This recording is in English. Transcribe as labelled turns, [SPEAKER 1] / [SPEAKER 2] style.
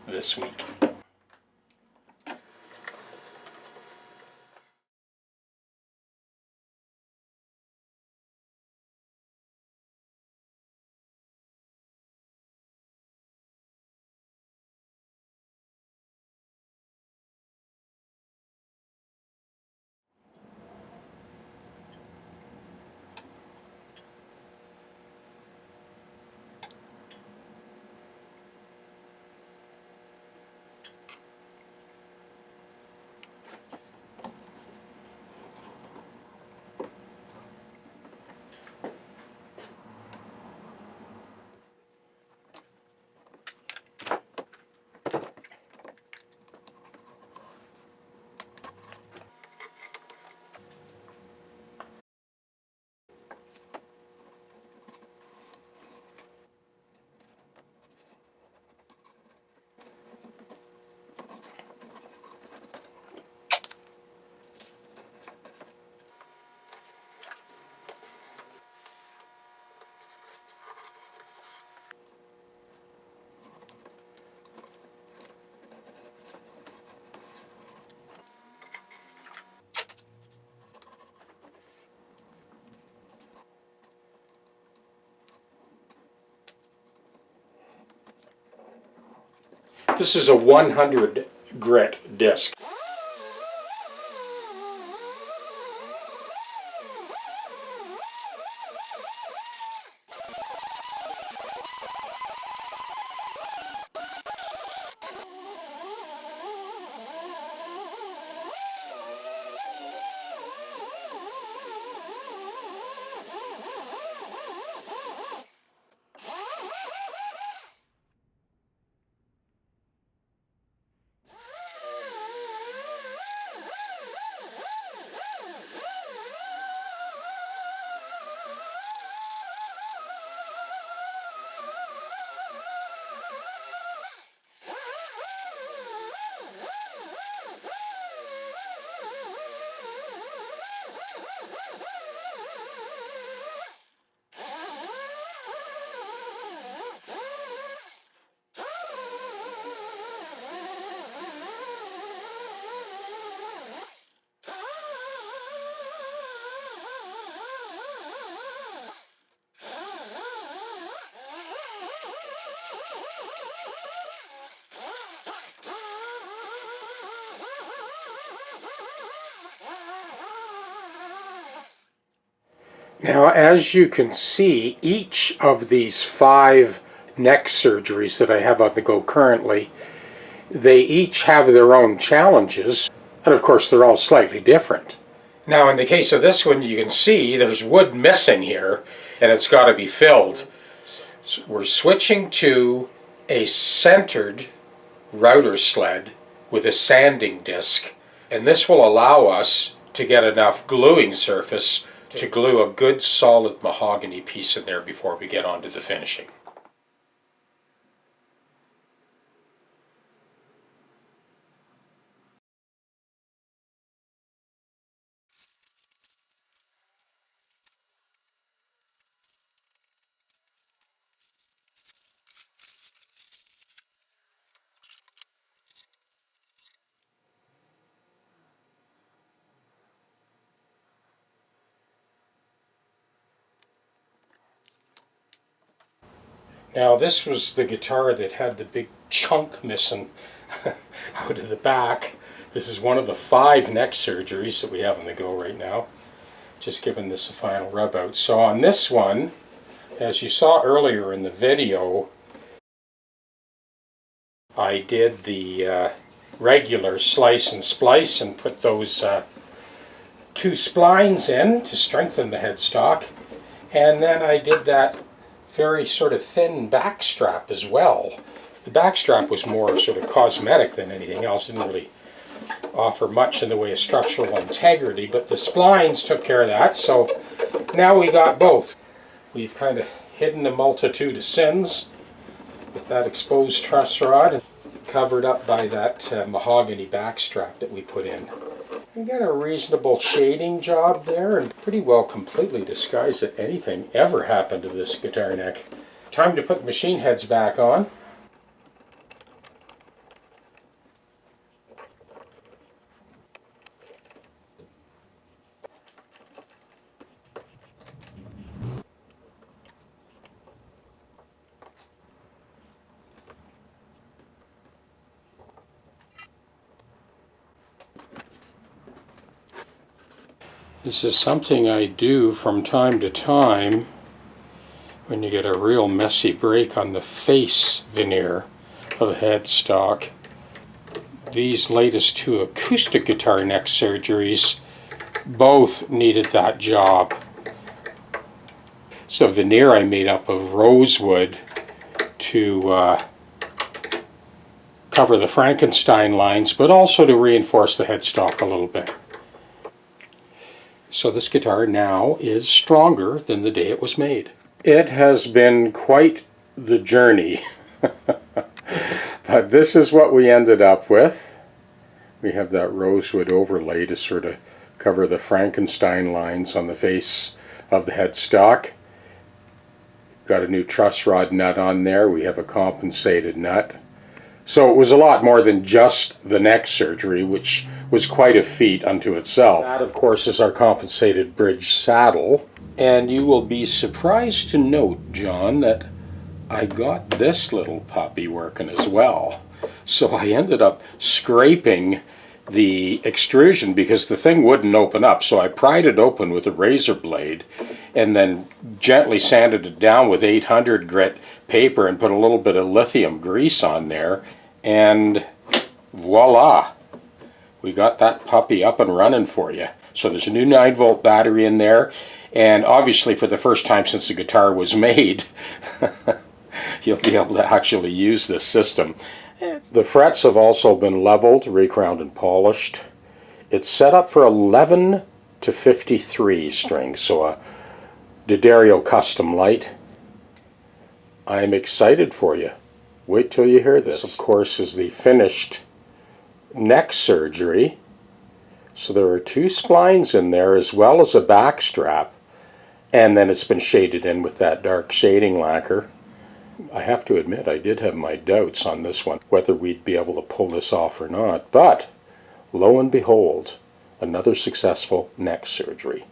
[SPEAKER 1] this week. This is a 100 grit disc. Now, as you can see, each of these 5 neck surgeries that I have on the go currently, they each have their own challenges, and of course they're all slightly different. Now, in the case of this one, you can see there's wood missing here, and it's got to be filled. So we're switching to a centered router sled with a sanding disc, and this will allow us to get enough gluing surface to glue a good solid mahogany piece in there before we get on to the finishing. Now, this was the guitar that had the big chunk missing out of the back. This is one of the 5 neck surgeries that we have on the go right now. Just giving this a final rub out. So on this one, as you saw earlier in the video, I did the regular slice and splice and put those 2 splines in to strengthen the headstock. And then I did that very sort of thin back strap as well. The back strap was more sort of cosmetic than anything else. Didn't really offer much in the way of structural integrity, but the splines took care of that. So now we got both. We've kind of hidden a multitude of sins with that exposed truss rod and covered up by that mahogany back strap that we put in. We got a reasonable shading job there and pretty well completely disguised that anything ever happened to this guitar neck. Time to put the machine heads back on. This is something I do from time to time when you get a real messy break on the face veneer of a headstock. These latest two acoustic guitar neck surgeries both needed that job. So veneer I made up of rosewood to cover the Frankenstein lines, but also to reinforce the headstock a little bit. So this guitar now is stronger than the day it was made. It has been quite the journey, but this is what we ended up with. We have that rosewood overlay to sort of cover the Frankenstein lines on the face of the headstock. Got a new truss rod nut on there. We have a compensated nut. So it was a lot more than just the neck surgery, which was quite a feat unto itself. That, of course, is our compensated bridge saddle. And you will be surprised to note, John, that I got this little puppy working as well. So I ended up scraping the extrusion because the thing wouldn't open up. So I pried it open with a razor blade and then gently sanded it down with 800 grit paper and put a little bit of lithium grease on there. And voila, we got that puppy up and running for you. So there's a new 9-volt battery in there, and obviously for the first time since the guitar was made, you'll be able to actually use this system. The frets have also been leveled, recrowned, and polished. It's set up for 11 to 53 strings, so a D'Addario custom light. I'm excited for you. Wait till you hear this. This, of course, is the finished neck surgery. So there are 2 splines in there as well as a back strap. And then it's been shaded in with that dark shading lacquer. I have to admit, I did have my doubts on this one, whether we'd be able to pull this off or not. But, lo and behold, another successful neck surgery.